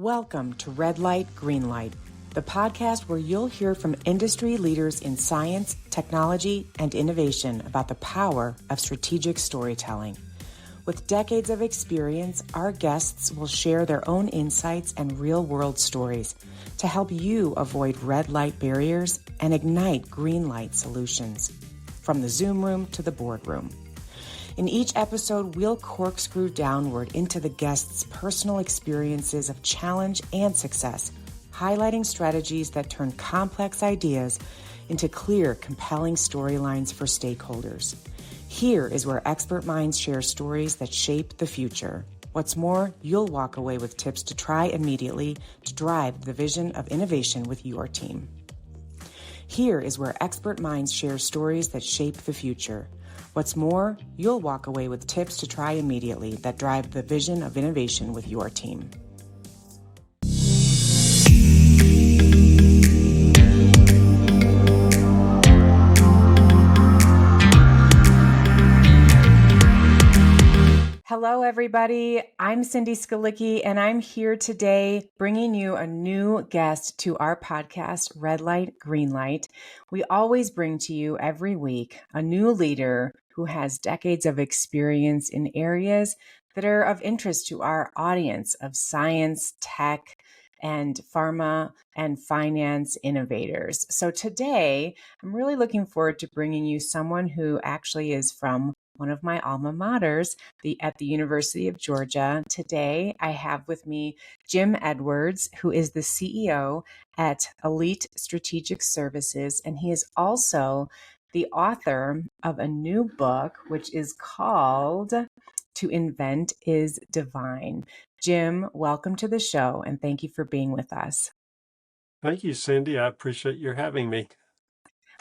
Welcome to Red Light, Green Light, the podcast where you'll hear from industry leaders in science, technology, and innovation about the power of strategic storytelling. With decades of experience, our guests will share their own insights and real-world stories to help you avoid red light barriers and ignite green light solutions, from the Zoom room to the boardroom. In each episode, we'll corkscrew downward into the guests' personal experiences of challenge and success, highlighting strategies that turn complex ideas into clear, compelling storylines for stakeholders. Here is where expert minds share stories that shape the future. What's more, you'll walk away with tips to try immediately to drive the vision of innovation with your team. Here is where expert minds share stories that shape the future. What's more, you'll walk away with tips to try immediately that drive the vision of innovation with your team. Hello, everybody. I'm Cindy Skalicky, and I'm here today bringing you a new guest to our podcast, Red Light, Green Light. We always bring to you every week a new leader who has decades of experience in areas that are of interest to our audience of science, tech, and pharma and finance innovators. So today, I'm really looking forward to bringing you someone who actually is from one of my alma maters at the University of Georgia. Today, I have with me Jim Edwards, who is the CEO at Elite Strategic Services, and he is also the author of a new book, which is called To Invent is Divine. Jim, welcome to the show, and thank you for being with us. Thank you, Cindy. I appreciate your having me.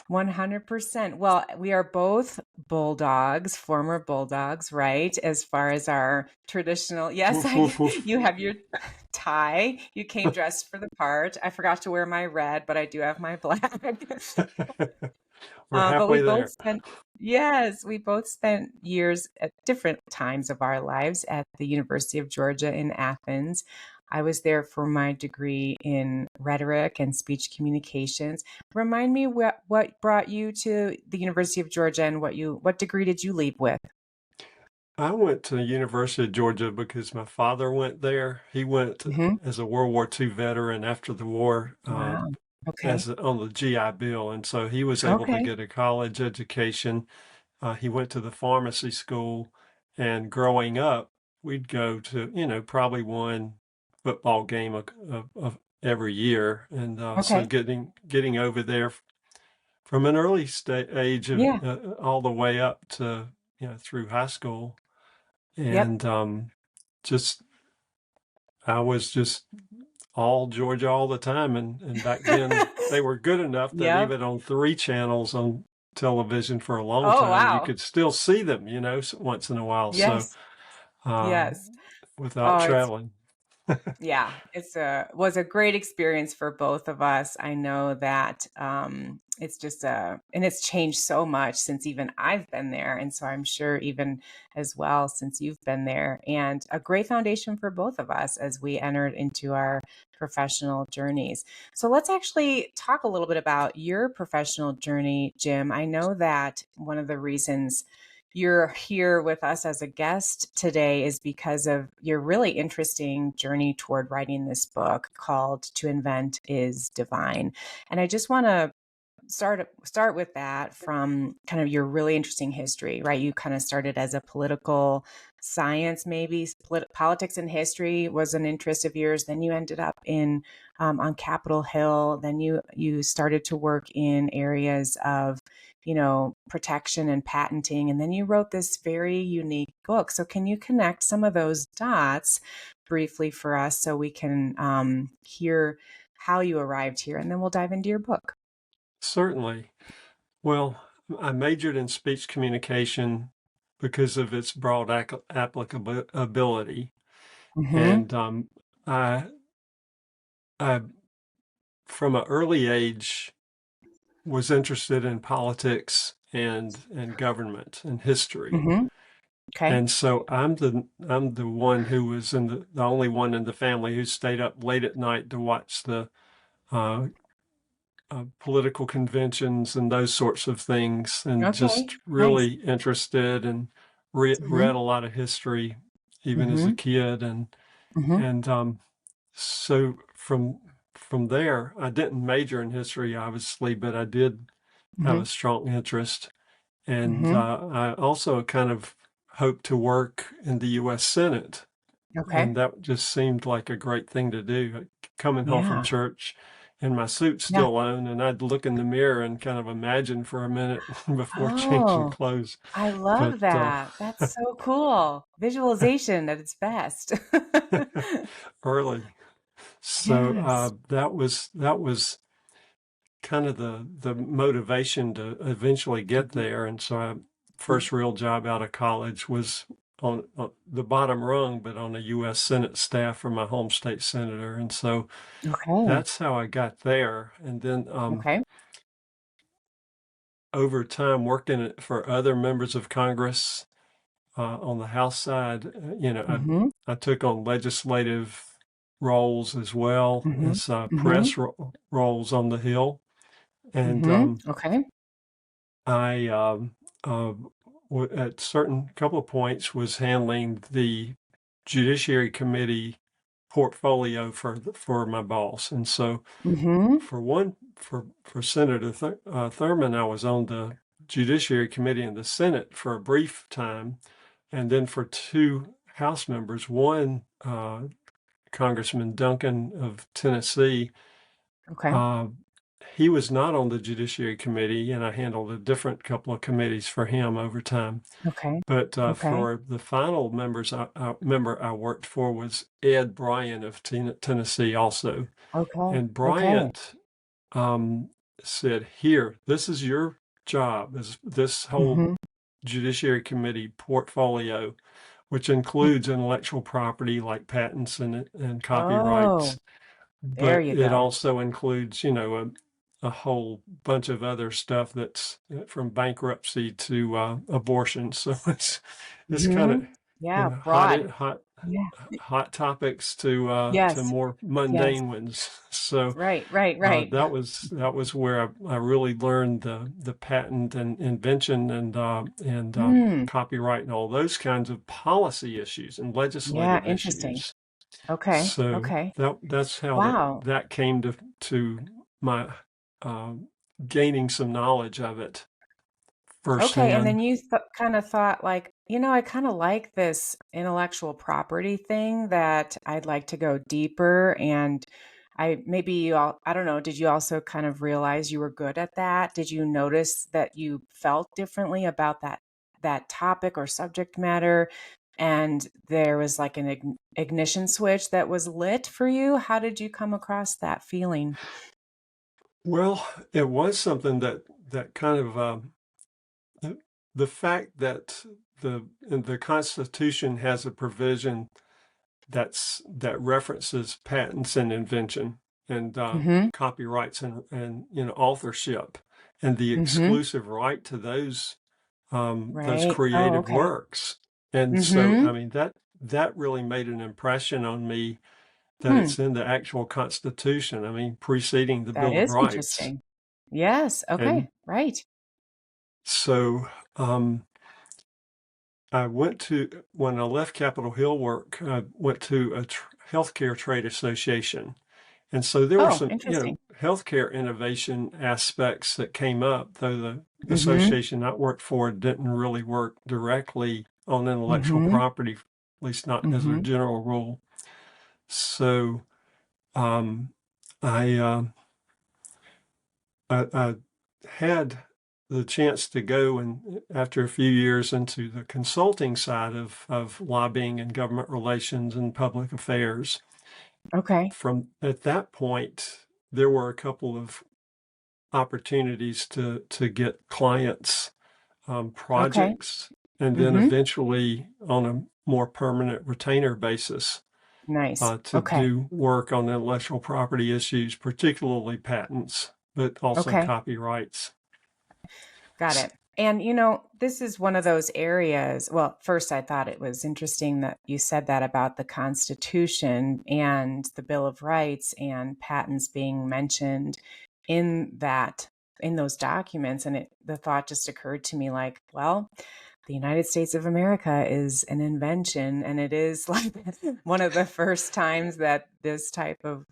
100%. Well, we are both bulldogs, former bulldogs, right? As far as our traditional, yes, you have your tie. You came dressed for the part. I forgot to wear my red, but I do have my black. We're halfway there. We both spent years at different times of our lives at the University of Georgia in Athens. I was there for my degree in rhetoric and speech communications. Remind me what brought you to the University of Georgia and what degree did you leave with? I went to the University of Georgia because my father went there. He went as a World War II veteran after the war. Wow. Okay. On the GI Bill. And so he was able to get a college education. He went to the pharmacy school, and growing up, we'd go to, probably one football game of every year. And so getting over there from an early age of all the way up to, through high school. And I was just all Georgia all the time. And back then they were good enough that even on 3 channels on television for a long time, you could still see them, once in a while. Yes. So, without traveling. It was a great experience for both of us. I know that it's just and it's changed so much since even I've been there. And so I'm sure even as well since you've been there, and a great foundation for both of us as we entered into our professional journeys. So let's actually talk a little bit about your professional journey, Jim. I know that one of the reasons you're here with us as a guest today is because of your really interesting journey toward writing this book called To Invent is Divine. And I just want to start with that from kind of your really interesting history, right? You kind of started as a political science, maybe politics and history was an interest of yours. Then you ended up on Capitol Hill. Then you started to work in areas of protection and patenting. And then you wrote this very unique book. So can you connect some of those dots briefly for us so we can hear how you arrived here? And then we'll dive into your book. Certainly. Well, I majored in speech communication because of its broad applicability. And I, from an early age, was interested in politics and government and history. Okay. And so I'm the one who was the only one in the family who stayed up late at night to watch the uh, political conventions and those sorts of things, and Okay. just Nice. really interested and Mm-hmm. read a lot of history even as a Mm-hmm. kid, Mm-hmm. and so from there, I didn't major in history, obviously, but I did have Mm-hmm. a strong interest. And Mm-hmm. I also kind of hoped to work in the U.S. Senate. Okay. And that just seemed like a great thing to do. Coming home from Yeah. church and my suit Yeah. still on, and I'd look in the mirror and kind of imagine for a minute before changing Oh, clothes. I But love that. That's so cool. Visualization at its best. early. So Yes. that was kind of the motivation to eventually get Mhm. there. And so I Mhm. first real job out of college was on the bottom rung, but on a U.S. Senate staff for my home state senator. And so Okay. that's how I got there. And then Okay. over time, working for other members of Congress on the House side, Mhm. I took on legislative roles as well Mhm. as Mhm. press roles on the Hill. And Mhm. Okay. I uh, at certain couple of points was handling the Judiciary Committee portfolio for my boss, and so Mhm. for Senator Thurman, I was on the Judiciary Committee in the Senate for a brief time, and then for two House members, one Congressman Duncan of Tennessee. Okay. Uh, he was not on the Judiciary Committee, and I handled a different couple of committees for him over time. Okay. But Okay. for the final member I worked for was Ed Bryant of Tennessee also. Okay. And Okay. Bryant um, said, "Here, this is your job, is this whole Mhm. Judiciary Committee portfolio, which includes intellectual property like patents and Oh, copyrights, there but you it go. also includes, a whole bunch of other stuff that's from bankruptcy to abortion. So it's kind of, Mhm. Yeah, broad. Yeah. hot topics to Yes. more Yes. mundane ones. So Right, right, right. that was where I really learned the patent and invention and Hmm. copyright and all those kinds of policy issues and Yeah, legislative interesting. issues. Okay. So Okay. that's how Wow. that came to my uh, gaining some knowledge of it Okay, and then firsthand. you kind of thought like, I kind of like this intellectual property thing that I'd like to go deeper and I don't know, did you also kind of realize you were good at that? Did you notice that you felt differently about that topic or subject matter and there was like an ignition switch that was lit for you? How did you come across that feeling? Well, it was something that kind of the, the fact that the Constitution has a provision that references patents and invention and Mhm. copyrights and authorship and the Mhm. exclusive right to those Right. Oh, creative okay. works. And so, I Mhm. mean, that really made an impression on me that Hmm. it's in the actual Constitution. I mean, preceding the That Bill of is Rights. interesting. Yes, And okay, right. so, I went to when I left Capitol Hill work, I went to a healthcare trade association. And so there were Oh, some, interesting. healthcare innovation aspects that came up, though the Mhm, association I worked for didn't really work directly on intellectual mhm, property, at least not as a mhm. general rule. So um, I, I had the chance to go and after a few years into the consulting side of lobbying and government relations and public affairs. Okay, From at that point, there were a couple of opportunities to get clients okay. projects, and then Mhm. eventually on a more permanent retainer basis Nice. to Okay, do work on intellectual property issues, particularly patents, but also okay. copyrights. Got it. And, this is one of those areas. Well, first, I thought it was interesting that you said that about the Constitution and the Bill of Rights and patents being mentioned in those documents. And the thought just occurred to me like, well, the United States of America is an invention, and it is like one of the first times that this type of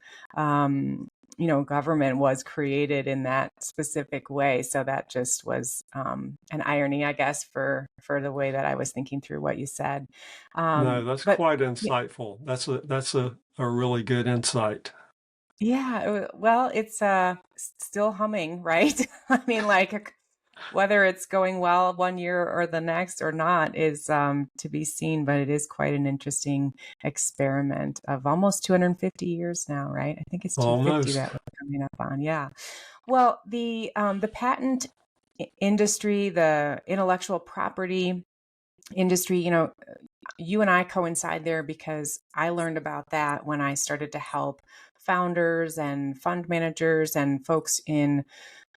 government was created in that specific way. So that just was an irony, I guess, for the way that I was thinking through what you said. No, that's But quite insightful. That's a really good insight. yeah, well, it's still humming, right? I mean, like whether it's going well one year or the next or not is to be seen, but it is quite an interesting experiment of almost 250 years now, right? I think it's 250 Almost. that we're coming up on. Yeah. Well, the patent industry, the intellectual property industry, you and I coincide there because I learned about that when I started to help founders and fund managers and folks in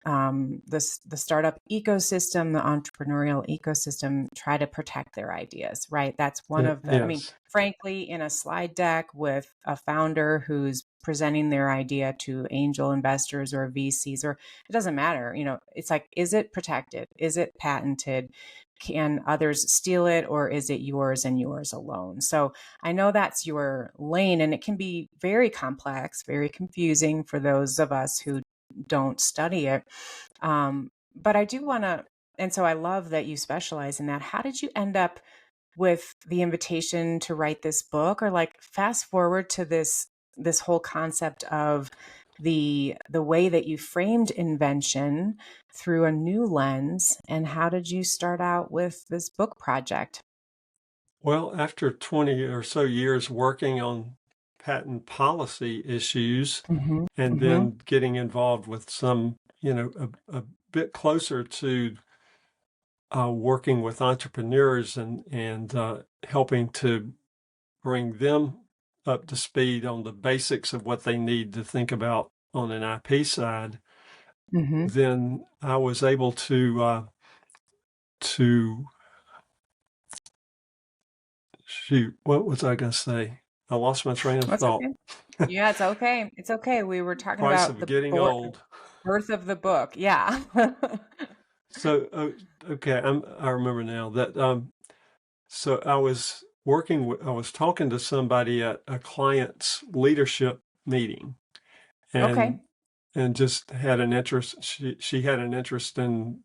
the startup ecosystem, the entrepreneurial ecosystem, try to protect their ideas, right? That's one of the, I mean, Yes. frankly, in a slide deck with a founder who's presenting their idea to angel investors or VCs, or it doesn't matter, it's like, is it protected? Is it patented? Can others steal it, or is it yours and yours alone? So I know that's your lane, and it can be very complex, very confusing for those of us who don't study it. But I do want to, and so I love that you specialize in that. How did you end up with the invitation to write this book, or like fast forward to this whole concept of the way that you framed invention through a new lens, and how did you start out with this book project? Well, after 20 or so years working on patent policy issues Mm-hmm. and Mm-hmm. then getting involved with some, a bit closer to working with entrepreneurs and helping to bring them up to speed on the basics of what they need to think about on an IP side, Mm-hmm. then I was able to shoot. What was I going to say? I lost my train of That's thought. okay. Yeah, it's okay. It's okay. We were talking Price about of the getting old. birth of the book. Yeah. So, okay, I remember now that so I was talking to somebody at a client's leadership meeting, Okay. and just had an interest. She had an interest in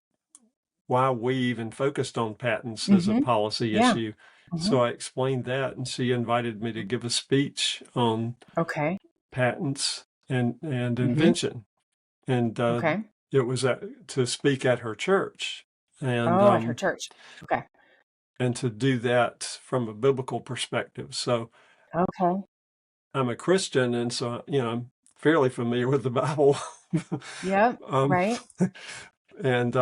why we even focused on patents as a Mm-hmm. policy Yeah. issue. Mm-hmm. So I explained that, and she invited me to give a speech on Okay. patents and Mm-hmm. invention, and Okay. it was to speak at her church, and Oh, at her church. Okay. to do that from a biblical perspective. So Okay. I'm a Christian, and so I'm fairly familiar with the Bible, Yep. um, Right. and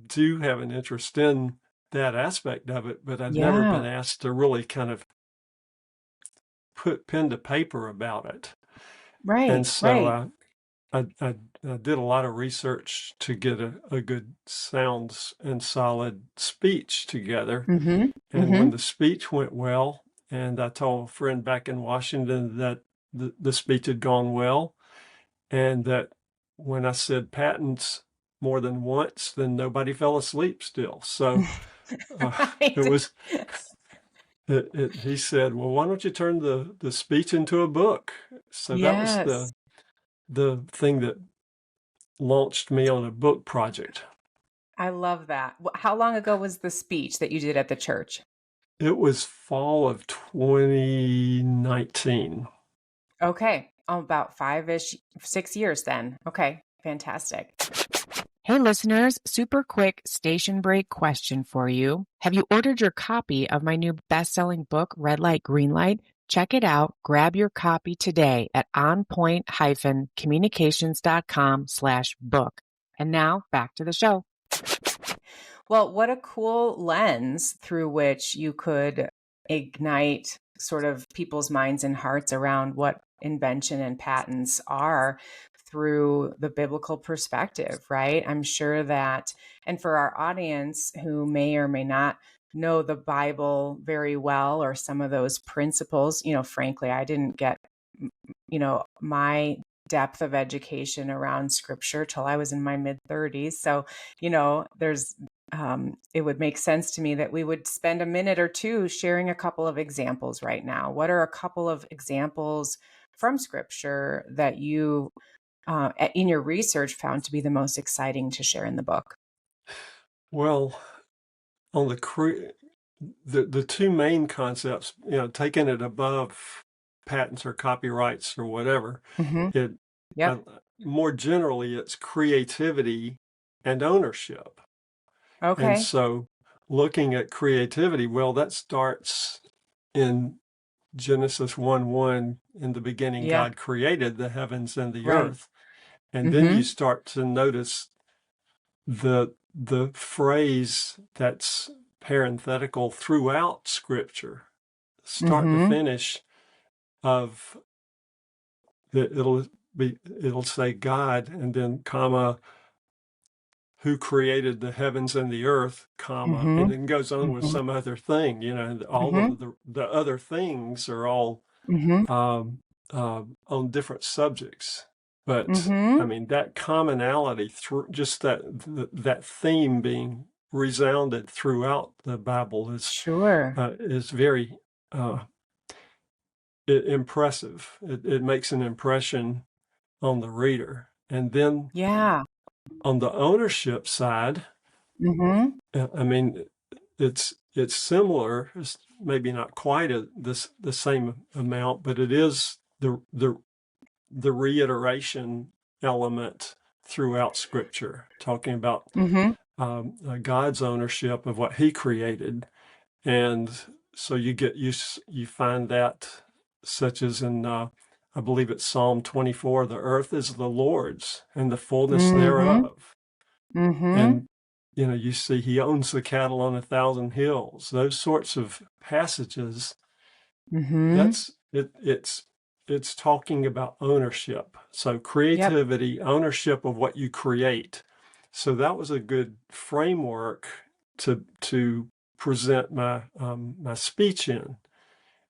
do have an interest in that aspect of it, but I'd never Yeah. been asked to really kind of put pen to paper about it. And Right. so Right. I did a lot of research to get a good sound and solid speech together. Mm-hmm. And Mm-hmm. when the speech went well, and I told a friend back in Washington that the speech had gone well, and that when I said patents more than once, then nobody fell asleep still. So it Right. was, he said, well, why don't you turn the speech into a book? So that was Yes. the thing that launched me on a book project. I love that. How long ago was the speech that you did at the church? It was fall of 2019. Okay. Oh, about 5-ish, 6 years then. Okay. Fantastic. Hey, listeners, super quick station break question for you. Have you ordered your copy of my new best-selling book, Red Light, Green Light? Check it out. Grab your copy today at onpoint-communications.com/book. And now back to the show. Well, what a cool lens through which you could ignite sort of people's minds and hearts around what invention and patents are through the biblical perspective, right? I'm sure that, and for our audience who may or may not know the Bible very well, or some of those principles, frankly, I didn't get, my depth of education around scripture till I was in my mid-30s. So, there's it would make sense to me that we would spend a minute or two sharing a couple of examples right now. What are a couple of examples from scripture that you, in your research, found to be the most exciting to share in the book? Well, on the two main concepts, taking it above patents or copyrights or whatever, it Yep. more generally, it's creativity and ownership. And Okay. so looking at creativity, well, that starts in Genesis 1:1. In the beginning, Yeah. God created the heavens and the Right. earth. And then you start to notice the phrase that's parenthetical throughout Scripture, start to finish, of it'll say God, and then comma, who created the heavens and the earth, comma, and then goes on with some other thing. And all of the other things are all on different subjects. But I mean, that commonality through just that theme being resounded throughout the Bible is very impressive. It makes an impression on the reader. And then on the ownership side, I mean, it's similar. It's maybe not quite the same amount, but it is the reiteration element throughout Scripture, talking about God's ownership of what He created. And so you find that, such as in I believe it's Psalm 24, the earth is the Lord's and the fullness thereof. And you see He owns the cattle on 1,000 hills. Those sorts of passages. That's it's talking about ownership. So creativity, ownership of what you create. So that was a good framework to present my my speech in,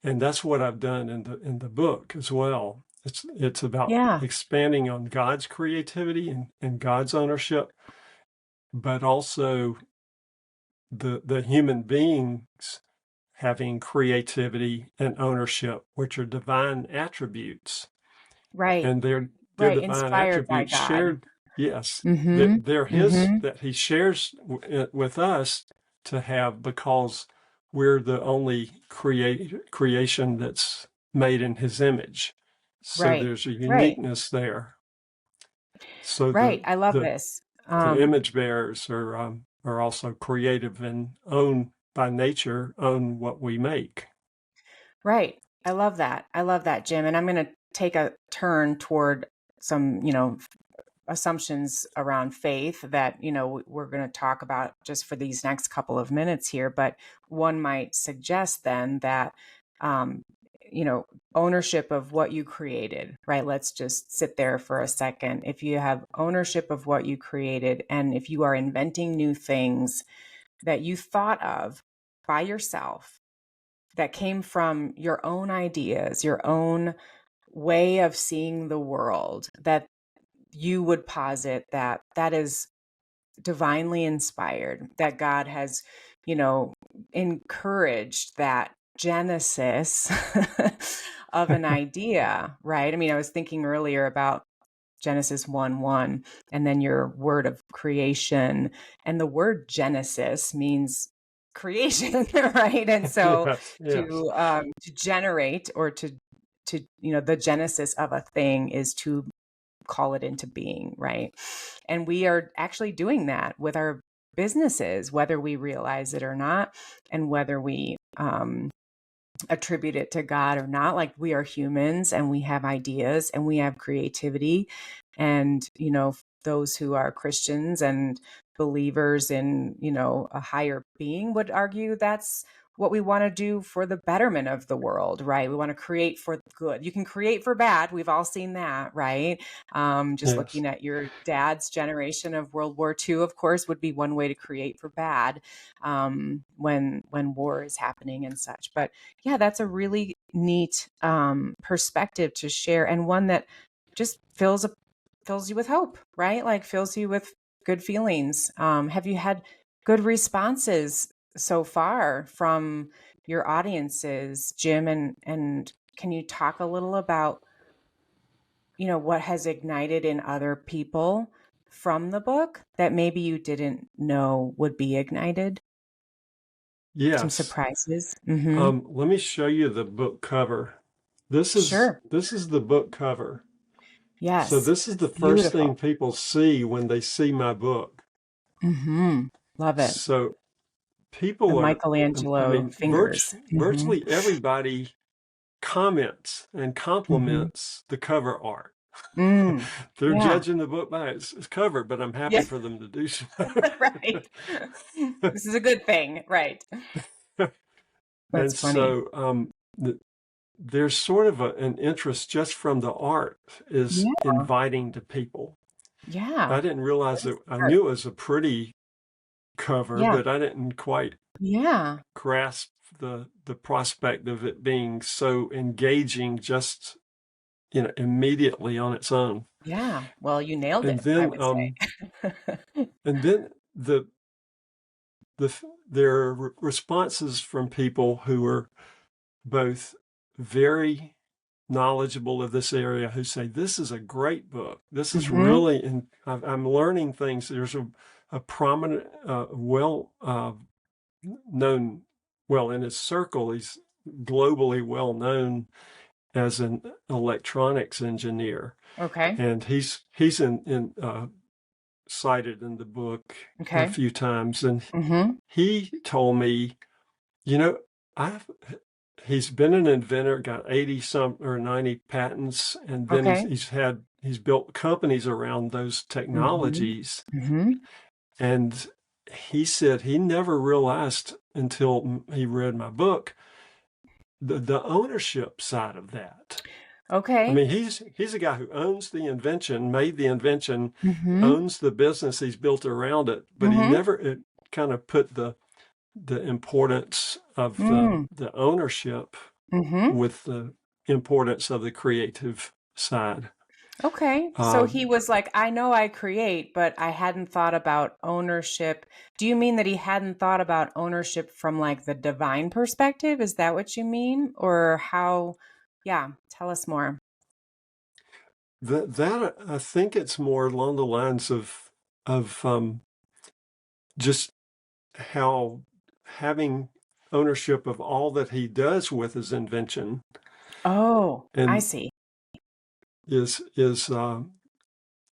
and that's what I've done in the book as well. It's about expanding on God's creativity and God's ownership, but also the human beings having creativity and ownership, which are divine attributes. Right. And they're Right. divine Inspired by attributes God. shared. Yes, they're His, that He shares with us to have, because we're the only creation that's made in His image. So Right. there's a Right. uniqueness there. So Right. I love this. the image bearers are also creative and by nature own what we make. Right. I love that. I love that, Jim. And I'm going to take a turn toward some, assumptions around faith that, we're going to talk about just for these next couple of minutes here. But one might suggest then that, ownership of what you created, right? Let's just sit there for a second. If you have ownership of what you created, and if you are inventing new things that you thought of by yourself, that came from your own ideas, your own way of seeing the world, that you would posit that that is divinely inspired, that God has, encouraged that genesis of an idea, right? I mean, I was thinking earlier about Genesis 1:1, and then your word of creation. And the word Genesis means creation, right? And so Yes. to generate, or to the genesis of a thing is to call it into being, right? And we are actually doing that with our businesses, whether we realize it or not, and whether we attribute it to God or not. Like, we are humans and we have ideas and we have creativity. And, those who are Christians and believers in, a higher being would argue that's what we want to do for the betterment of the world, right? We want to create for good. You can create for bad. We've all seen that, right? Just Yes. looking at your dad's generation of World War II, of course, would be one way to create for bad, when war is happening and such. But yeah, that's a really neat perspective to share, and one that just fills you with hope, right? Like fills you with good feelings. Have you had good responses so far from your audiences, Jim? And can you talk a little about, what has ignited in other people from the book that maybe you didn't know would be ignited? Some Yes. surprises. Mm-hmm. Let me show you the book cover. This is Sure. this is the book cover. So Yes. this is the first thing Beautiful. people see when they see my book. Mm-hmm. Love it. So The people are, I Michelangelo mean, fingers. Mm-hmm. virtually everybody comments and Mm-hmm. compliments the cover art. Mm. They're Yeah. judging the book by its cover, but I'm happy Yeah. for them to do so. Right. This is a good thing. Right. And That's funny. so there's sort of an interest just from the art is Yeah. inviting to people. Yeah. I didn't realize That is that I smart. knew it was a pretty cover, Yeah. but I didn't quite Yeah. grasp the prospect of it being so engaging just immediately on its own. Yeah. Well, you nailed And it, I then would say. and then there are responses from people who are both very knowledgeable of this area who say this is a great book. This is Mm-hmm. really, and I'm learning things. There's a prominent, well known, well in his circle, he's globally well known as an electronics engineer, Okay. and he's in cited in the book a Okay. few times, and Mm-hmm. he told me, you know, I've he's been an inventor, got 80 some or 90 patents, and then Okay. he's built companies around those Mm-hmm. technologies. Mm-hmm. And he said he never realized until he read my book the ownership side of that. I Okay. mean, he's a guy who owns the invention, made the invention, Mm-hmm. owns the business he's built around it, but he Mm-hmm. never it kind of put the importance of Mm. the ownership Mm-hmm. with the importance of the creative side. Okay. So he Um, was like, I know I create, but I hadn't thought about ownership. Do you mean that he hadn't thought about ownership from like the divine perspective? Is that what you mean? Or how? Yeah, tell us more. that I think it's more along the lines of just how having ownership of all that he does with his invention Oh, I and see. is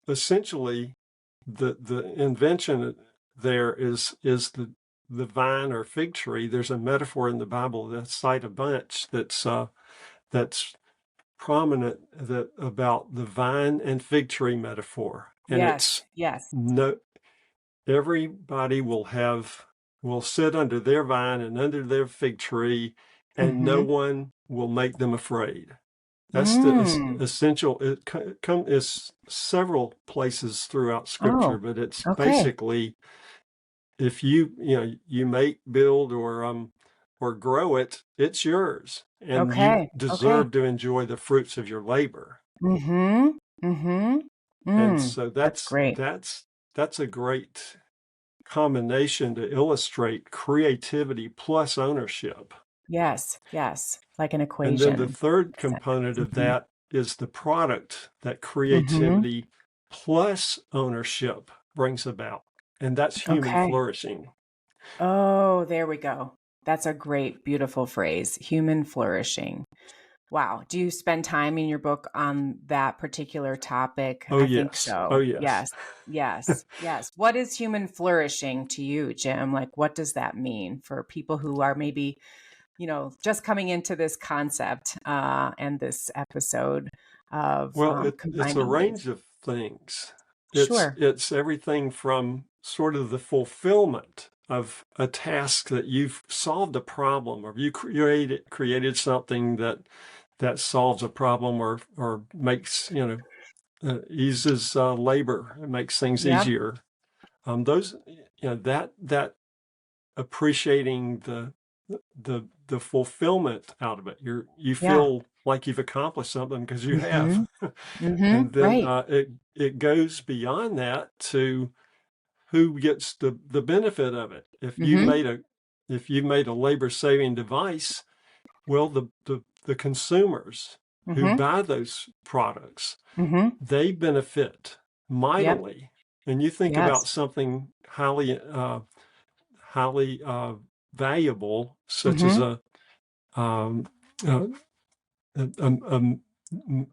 essentially the invention there is the vine or fig tree. There's a metaphor in the Bible that I cite a bunch that's prominent that about the vine and fig tree metaphor, and Yes. it's Yes. no everybody will sit under their vine and under their fig tree, and no Mm-hmm. one will make them afraid. That's the Mm. essential. It is several places throughout Scripture, Oh, but it's okay. basically if you make, build, or grow it, it's yours, and you Okay. Okay. deserve to enjoy the fruits of your labor. Mm-hmm. Mm-hmm. And Mm. so That's great. that's a great combination to illustrate creativity plus ownership. Yes. Yes. Like an And then the equation. third component of Mm-hmm. that is the product that Mm-hmm. creativity plus ownership brings about, and that's human Okay. flourishing. Oh, there we go. That's a great, beautiful phrase, human flourishing. Wow. Do you spend time in your book on that particular topic? Oh I think yes, oh so. yes. Yes. Yes. Yes. What is human flourishing to you, Jim? Like, what does that mean for people who are maybe, just coming into this concept and this episode of Well, it's a combining these? range of things. Sure. It's everything from sort of the fulfillment of a task that you've solved a problem, or you created something that solves a problem, or makes, eases labor, it makes things Yep. easier. Those, that appreciating the fulfillment out of it. You Yeah. feel like you've accomplished something because you have. Mhm. Mhm. And then Right. it goes beyond that to who gets the benefit of it. Mhm. If you made a labor saving device, well, the consumers who Mhm. buy those products, Mhm. they benefit Yep. mightily. And you think about Yes. something highly valuable, such as Mhm. um, a, a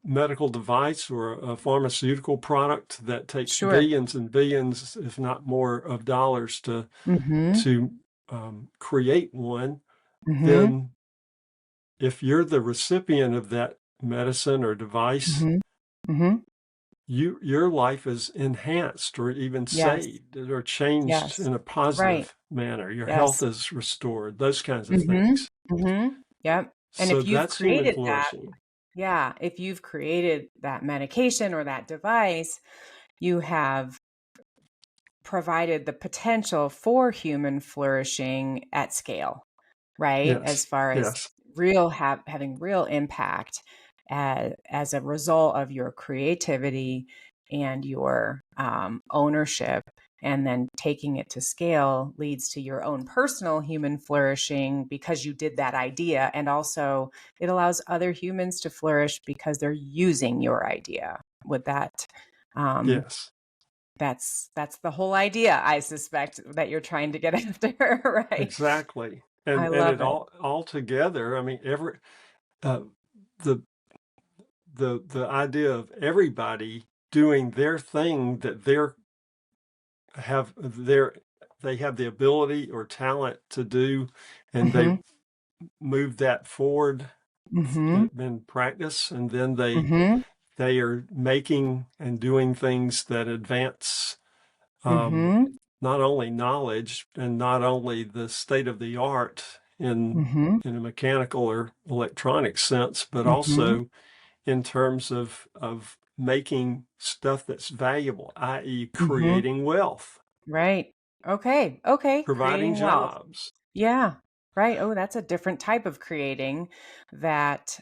medical device or a pharmaceutical product that takes Sure. billions and billions, if not more, of dollars Mhm. to create one. Mhm. Then, if you're the recipient of that medicine or device, Mhm. Mhm. your life is enhanced or even Yes. saved or changed Yes. in a Right. positive manner. Your health Yes. is restored, those kinds of Mhm. things. Mhm. Yep. And So if you've that's human created that, flourishing. yeah, if you've created that medication or that device, you have provided the potential for human flourishing at scale, right? As Yes, far as yes, having real impact as a result of your creativity and your ownership, and then taking it to scale leads to your own personal human flourishing because you did that idea, and also it allows other humans to flourish because they're using your idea. With that, um, yes, that's the whole idea, I suspect, that you're trying to get after, right? exactly. I And love it it. all together. I mean, uh, the the idea of everybody doing their thing that have their they have the ability or talent to do, and they Mhm. move that forward Mhm. in practice, and then they Mhm. they are making and doing things that advance um, Mhm. not only knowledge and not only the state of the art Mhm. in a mechanical or electronic sense, but Mhm. also in terms of making stuff that's valuable, i.e., Mhm. creating wealth, Right. Okay. Okay. providing Creating wealth. jobs. Yeah. Right. Oh, that's a different type of creating that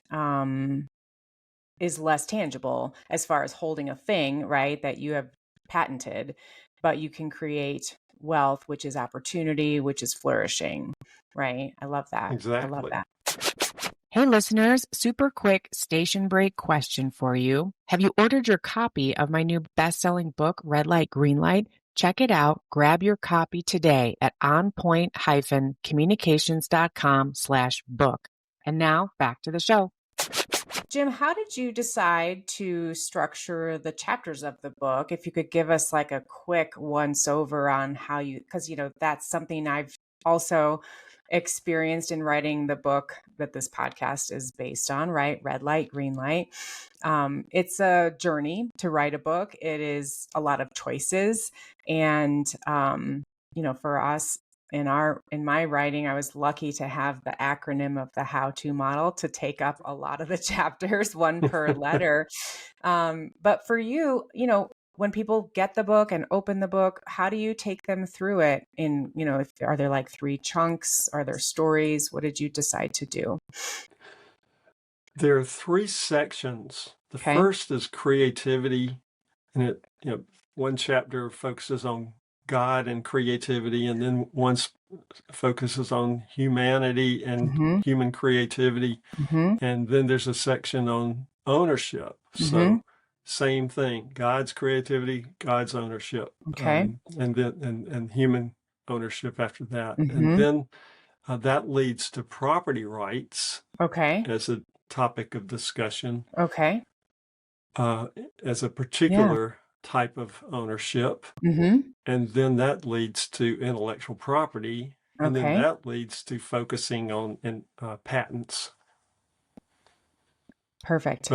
is less tangible as far as holding a thing, right? That you have patented, but you can create wealth, which is opportunity, which is flourishing, right? I love that. I love Exactly. that. Hey, listeners, super quick station break question for you. Have you ordered your copy of my new best-selling book, Red Light, Green Light? Check it out. Grab your copy today at onpoint-communications.com/book. And now back to the show. Jim, how did you decide to structure the chapters of the book? If you could give us like a quick once over on how you, because, that's something I've also experienced in writing the book that this podcast is based on, right? Red Light, Green Light. It's a journey to write a book. It is a lot of choices. And, for us, in my writing, I was lucky to have the acronym of the how-to model to take up a lot of the chapters, one per letter. But for you, when people get the book and open the book, how do you take them through it? Are there like 3 chunks? Are there stories? What did you decide to do? There are 3 sections. The Okay. first is creativity, and one chapter focuses on God and creativity, and then one focuses on humanity and Mm-hmm. human creativity, Mm-hmm. and then there's a section on ownership. Mm-hmm. So same thing: God's creativity, God's ownership, Okay. and then and human ownership after that, and Mm-hmm. then that leads to property rights Okay. as a topic of discussion, Okay. uh, as a Yeah. particular type of ownership. Mm-hmm. And then that leads to intellectual property. And then Okay. that leads to focusing on patents. Perfect.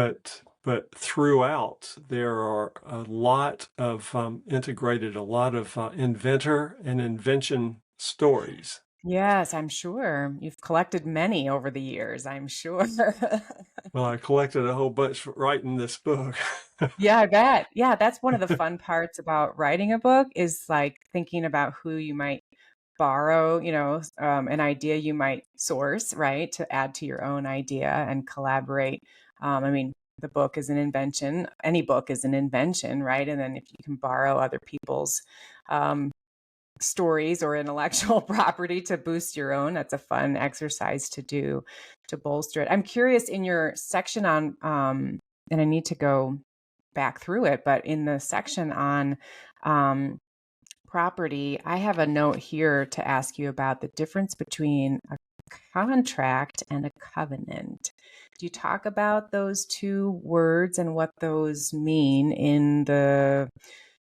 But throughout, there are a lot of integrated, a lot of inventor and invention stories. Yes, I'm sure. You've collected many over the years, I'm sure. Well, I collected a whole bunch writing this book. Yeah, I bet. Yeah, that's one of the fun parts about writing a book is like thinking about who you might borrow, an idea you might source, right, to add to your own idea and collaborate. I mean, the book is an invention. Any book is an invention, right? And then if you can borrow other people's um, stories or intellectual property to boost your own, that's a fun exercise to do to bolster it. I'm curious in your section on, and I need to go back through it, but in the section on um, property, I have a note here to ask you about the difference between a contract and a covenant. Do you talk about those two words and what those mean in the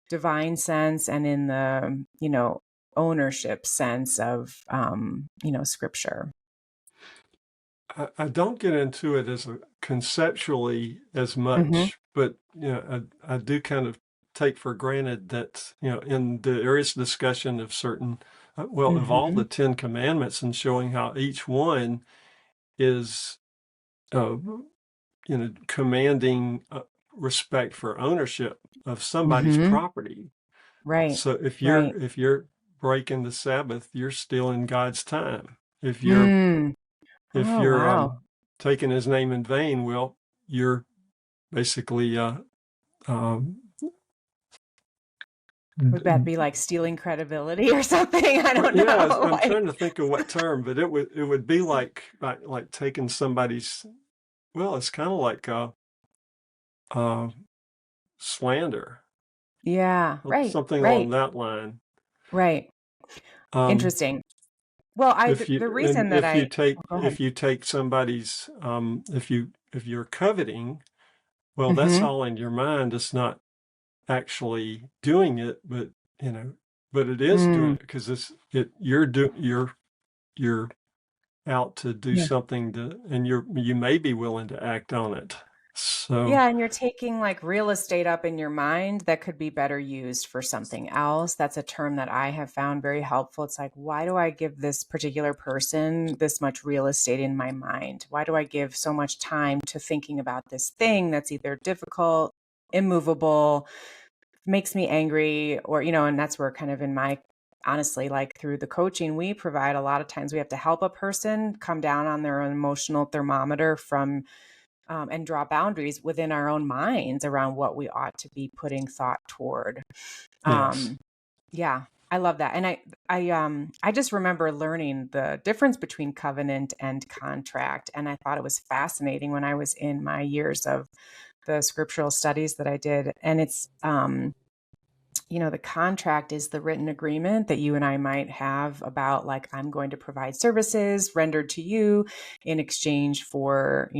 divine sense and in the, ownership sense of, scripture? I don't get into it as conceptually as Mm-hmm. much, but I do kind of take for granted that there is discussion of certain of all Mm-hmm. the Ten Commandments and showing how each one is uh, commanding respect for ownership of somebody's Mm-hmm. property. Right. So if Right. you're breaking the Sabbath, you're stealing God's time. Mm. If Oh, you're wow. taking His name in vain, well, you're basically um, Would that be like stealing credibility or something? I well, don't yeah, know. I'm Like, trying to think of what term, but it would be like taking somebody's. Well, it's kind of like uh, slander, yeah, right, something along right, that line. right. Um, Interesting. Well, if the you and reason that oh, go ahead. if you take somebody's if you're coveting, well, that's Hmm. all in your mind. It's not actually doing it, but you know, but it is doing Mm, it because you're out to do yeah. something and you may be willing to act on it. So Yeah, and you're taking like real estate up in your mind that could be better used for something else. That's a term that I have found very helpful. It's like, why do I give this particular person this much real estate in my mind? Why do I give so much time to thinking about this thing that's either difficult, immovable, makes me angry, or, and that's where kind of in my honestly, like through the coaching we provide, a lot of times we have to help a person come down on their own emotional thermometer from and draw boundaries within our own minds around what we ought to be putting thought toward. yes. Um, yeah, I love that. And I just remember learning the difference between covenant and contract. And I thought it was fascinating when I was in my years of the scriptural studies that I did. And it's, the contract is the written agreement that you and I might have about, like, I'm going to provide services rendered to you in exchange for,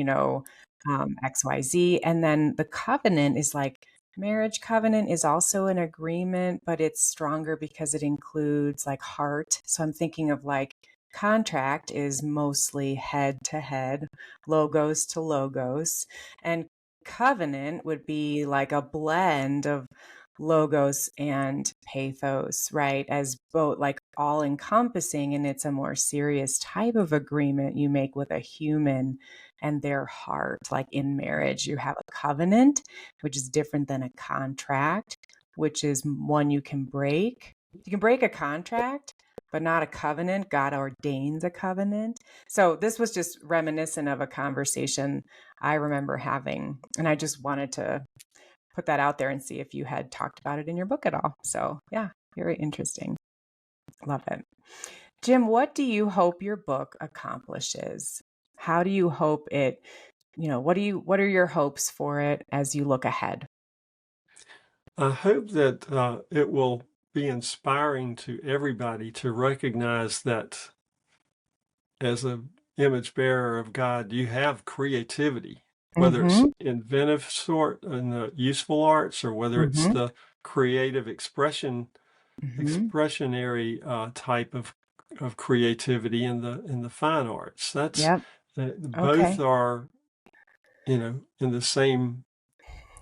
XYZ. And then the covenant is like, marriage covenant is also an agreement, but it's stronger because it includes like heart. So I'm thinking of like, contract is mostly head to head, logos to logos. And covenant would be like a blend of logos and pathos, right? As both like all encompassing, and it's a more serious type of agreement you make with a human and their heart. Like in marriage, you have a covenant, which is different than a contract, which is one you can break. You can break a contract, but not a covenant. God ordains a covenant. So this was just reminiscent of a conversation I remember having. And I just wanted to put that out there and see if you had talked about it in your book at all. So, yeah, very interesting. Love it. Jim, what do you hope your book accomplishes? How do you hope it, what are your hopes for it as you look ahead? I hope that it will be inspiring to everybody to recognize that as a image bearer of God, you have creativity, whether it's Mhm. inventive sort in the useful arts or whether it's Mhm. the creative Mhm. expressionary type of creativity in the fine arts. That's Yep. both Okay. are in the same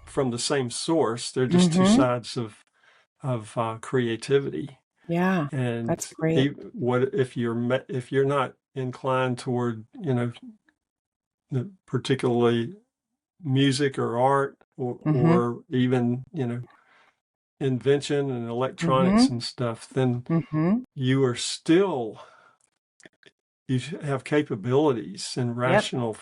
from the same source. They're just two Mhm. sides of creativity. Yeah. And That's great. what if you're not inclined toward, particularly music or art Mm-hmm. or even, invention and Mm-hmm. electronics and stuff, then Mm-hmm. you are still, you have capabilities and Yep.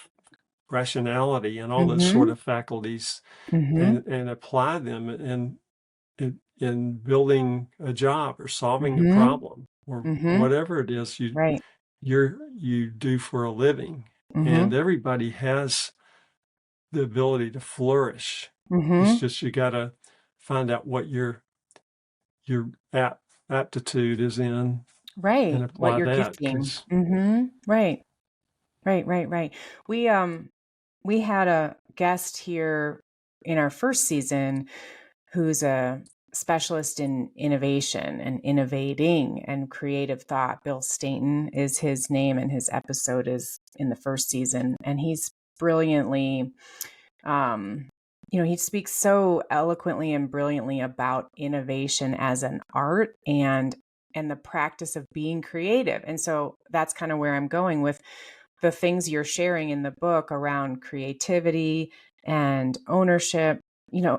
rationality and all those sort Mm-hmm. of faculties, Mm-hmm. and apply them in building a job or solving a Mm-hmm. problem or Mm-hmm. whatever it is Right. you do for a living. Mm-hmm. And everybody has the ability to flourish. It's Mm-hmm. just you got to find out what your aptitude is in and Right. What apply you're that. gifting. Because Mm-hmm. Right. Right. Right. Right. We we had a guest here in our first season who's a specialist in innovation and innovating and creative thought. Bill Stainton is his name, and his episode is in the first season. And he's brilliantly, um, he speaks so eloquently and brilliantly about innovation as an art and the practice of being creative. And so that's kind of where I'm going with the things you're sharing in the book around creativity and ownership.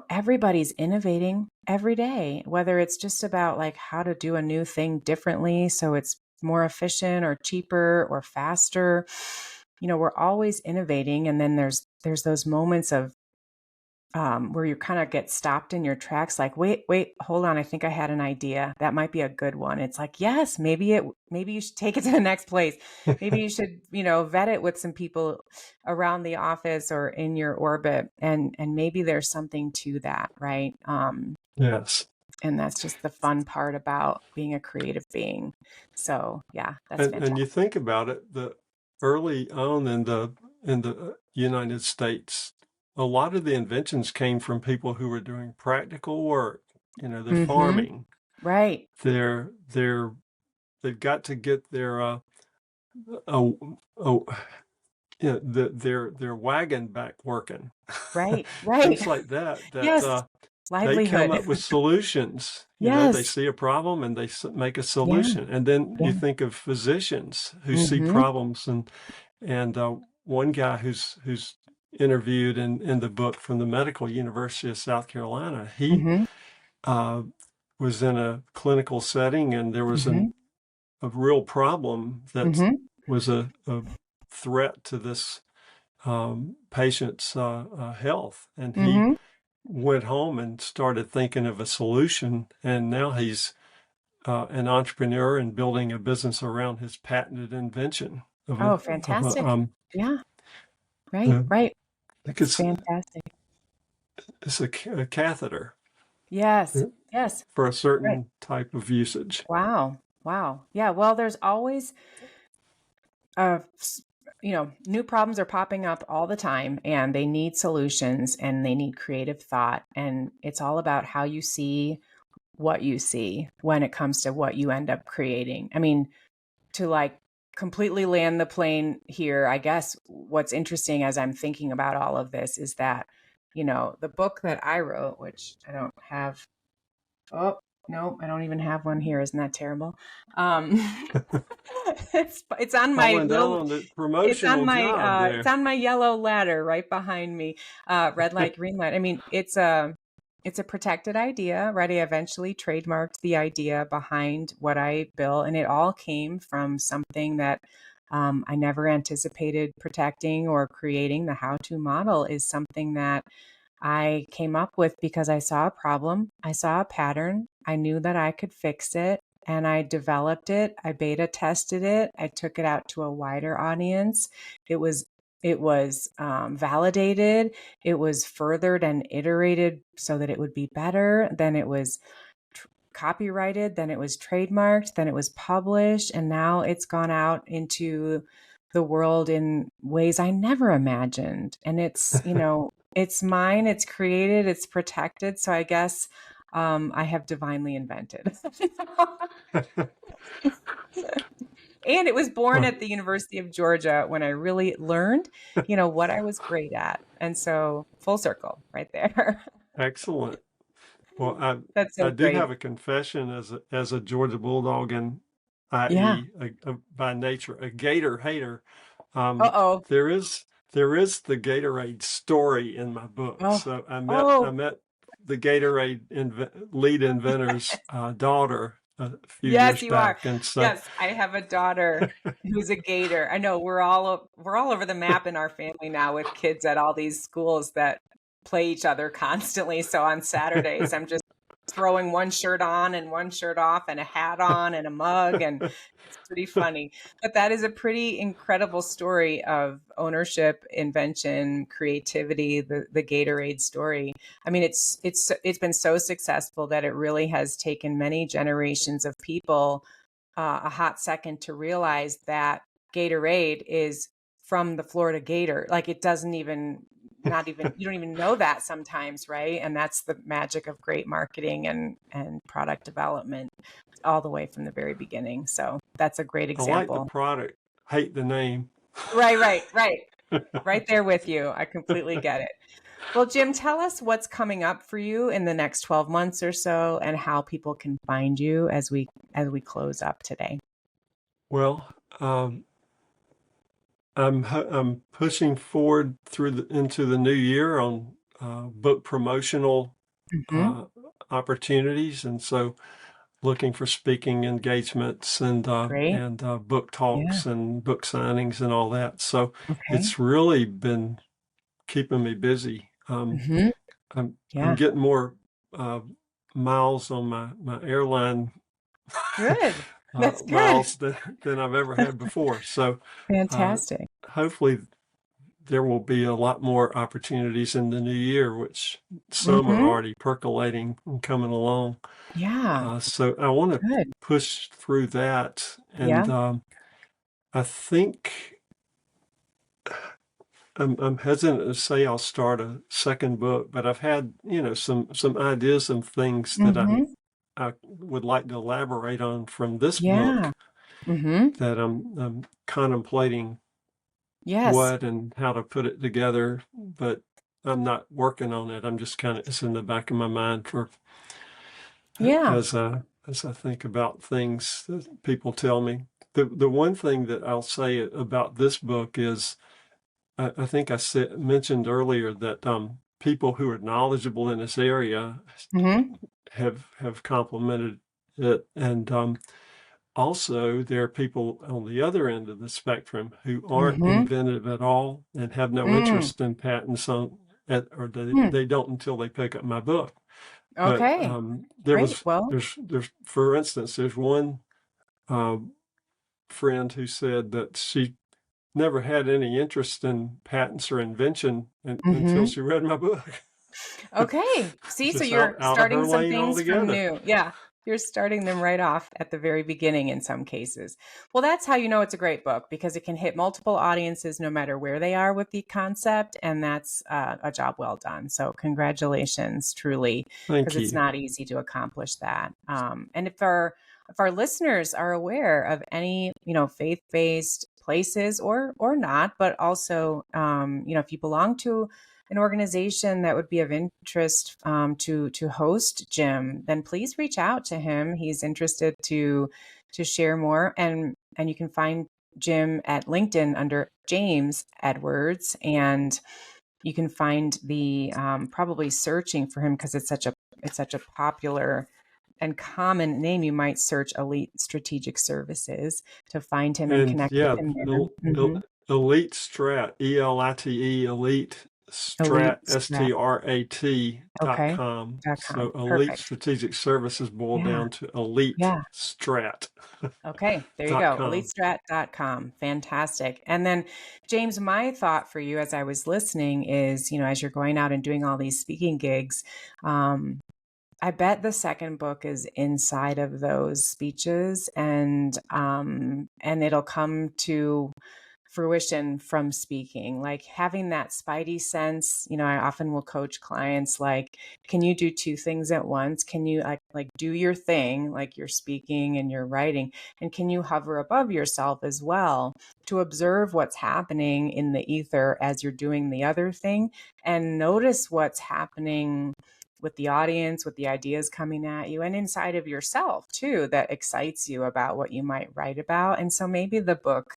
Everybody's innovating every day, whether it's just about like how to do a new thing differently so it's more efficient or cheaper or faster. We're always innovating. And then there's those moments of where you kind of get stopped in your tracks, like, wait, hold on. I think I had an idea. That might be a good one. It's like, yes, maybe you should take it to the next place. Maybe you should, vet it with some people around the office or in your orbit. And maybe there's something to that. Right. yes, And that's just the fun part about being a creative being. So yeah, that's and you fantastic. think about it, the early on in the United States, a lot of the inventions came from people who were doing practical work. They're Mm-hmm. farming. Right. They're they've got to get their oh oh their wagon back working. Right. Right. Things like that Yes. they come Livelihood. up with solutions. They Yes. see a problem and they make a Yeah. solution. And then you Yeah. think of physicians who see Mhm. problems, and one guy who's interviewed in the book from the Medical University of South Carolina, he Mhm. uh, was in a clinical setting, and there was Mhm. a real problem that Mhm. was a threat to this patient's health, and he Mhm. went home and started thinking of a solution, and now he's an entrepreneur and building a business around his patented invention of Oh, a fantastic. Yeah. Right. uh, Right. I think It's fantastic. it's a catheter Yes. Yes. for a Right. certain type of usage. Wow. Wow. Yeah. Well, there's always, uh, new problems are popping up all the time, and they need solutions and they need creative thought. And it's all about how you see what you see when it comes to what you end up creating. I mean, to like completely land the plane here, I guess what's interesting as I'm thinking about all of this is that, the book that I wrote, which I don't have, oh, no, I don't even have one here. Isn't that terrible? Um, it's on my Falling down little, on the promotional job it's there. on my yellow ladder right behind me. Red light, green light. I mean, it's a protected idea, right? I eventually trademarked the idea behind what I built, and it all came from something that I never anticipated protecting or creating. The how-to model is something that I came up with because I saw a problem, I saw a pattern, I knew that I could fix it, and I developed it. I beta tested it. I took it out to a wider audience. It was validated. It was furthered and iterated so that it would be better. Then it was copyrighted. Then it was trademarked. Then it was published, and now it's gone out into the world in ways I never imagined. And it's it's mine. It's created. It's protected. So I guess I have divinely invented. And it was born at the University of Georgia when I really learned, what I was great at. And so full circle right there. Excellent. Well, That's I so do great. have a confession as a Georgia Bulldog and Yeah. i.e. By nature a Gator hater. Um, Uh-oh. there is the Gatorade story in my book. Oh, So I oh, met the Gatorade lead inventor's daughter a few yes, years you are. back, and so Yes, I have a daughter who's a Gator. I know we're all over the map in our family now with kids at all these schools that play each other constantly. So on Saturdays, I'm just throwing one shirt on and one shirt off and a hat on and a mug, and it's pretty funny. But that is a pretty incredible story of ownership, invention, creativity, the Gatorade story. I mean, it's been so successful that it really has taken many generations of people a hot second to realize that Gatorade is from the Florida Gator. Like it doesn't even, not even, you don't even know that sometimes, right? And that's the magic of great marketing and product development all the way from the very beginning. So that's a great I like the example. product, hate the name. Right, right, right. Right there with you. I completely get it. Well, Jim, tell us what's coming up for you in the next 12 months or so and how people can find you as we close up today. Well, I'm pushing forward into the new year on book promotional Mm-hmm. uh, opportunities, and so looking for speaking engagements Great. and book Yeah. talks and book signings and all that. So Okay. it's really been keeping me busy. Mm-hmm. I'm Yeah. getting more uh, miles on my airline Good. That's good. miles than I've ever had before. So uh, Fantastic. hopefully there will be a lot more opportunities in the new year, which some are Mm-hmm. already percolating and coming along. Yeah. So I want to Good. push through that, and Yeah. I think I'm hesitant to say I'll start a second book, but I've had some ideas and things that Mm-hmm. I would like to elaborate on from this Yeah. book Mm-hmm. that I'm contemplating Yes. what and how to put it together, but I'm not working on it. I'm just kind of, it's in the back of my mind for Yeah. as I think about things that people tell me. The one thing that I'll say about this book is I think mentioned earlier that people who are knowledgeable in this area Mm-hmm. have complimented it, and also there are people on the other end of the spectrum who aren't Mm-hmm. inventive at all and have no Mm. interest in patents or Hmm. they don't until they pick up my book. But Okay. Great. Well, there's for instance there's one um, friend who said that she never had any interest in patents or invention until mm-hmm. she read my book. Okay. See, so Just you're out of starting her some lane things from altogether. new. Yeah. You're starting them right off at the very beginning in some cases. Well, that's how you know it's a great book because it can hit multiple audiences no matter where they are with the concept. And that's a job well done. So, congratulations, truly, because Thank it's you. not easy to accomplish that. And if our listeners are aware of any, faith-based places or not, but also, if you belong to an organization that would be of interest to host Jim, then please reach out to him. He's interested to share more, and you can find Jim at LinkedIn under James Edwards, and you can find the probably searching for him because it's such a popular and common name. You might search Elite Strategic Services to find him and And connect with yeah, him there. Elite Strat, ELITE, Elite Elite Strat, Strat. Okay. STRAT.com. .com. So Elite Perfect. Strategic Services boil Yeah. down to Elite Yeah. Strat Okay, there you dot go. com. EliteStrat.com. Fantastic. And then, James, my thought for you as I was listening is, as you're going out and doing all these speaking gigs, um, I bet the second book is inside of those speeches, and it'll come to fruition from speaking, like having that spidey sense. I often will coach clients like, can you do two things at once? Can you like do your thing, like you're speaking and you're writing, and can you hover above yourself as well to observe what's happening in the ether as you're doing the other thing and notice what's happening with the audience, with the ideas coming at you, and inside of yourself too, that excites you about what you might write about. And so maybe the book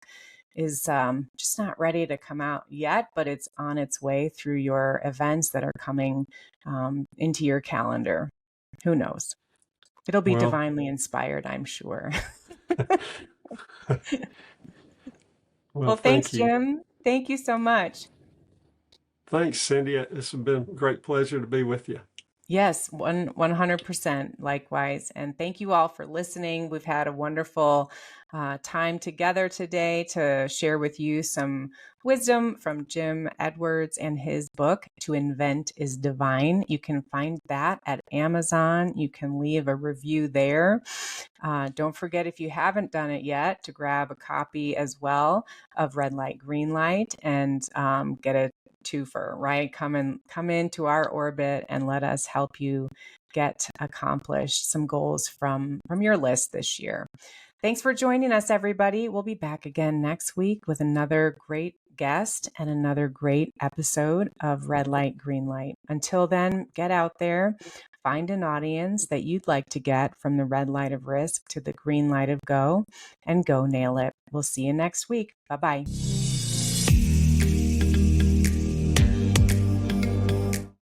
is just not ready to come out yet, but it's on its way through your events that are coming into your calendar. Who knows? It'll be Well, divinely inspired, I'm sure. well, Well, thanks, thank you. Jim. Thank you so much. Thanks, Cindy. It's been a great pleasure to be with you. Yes, 100% likewise. And thank you all for listening. We've had a wonderful time together today to share with you some wisdom from Jim Edwards and his book, To Invent is Divine. You can find that at Amazon. You can leave a review there. Don't forget, if you haven't done it yet, to grab a copy as well of Red Light, Green Light and get a twofer, right? Come into our orbit and let us help you get accomplished some goals from your list this year. Thanks for joining us, everybody. We'll be back again next week with another great guest and another great episode of Red Light, Green Light. Until then, get out there, find an audience that you'd like to get from the red light of risk to the green light of go, and go nail it. We'll see you next week. Bye-bye.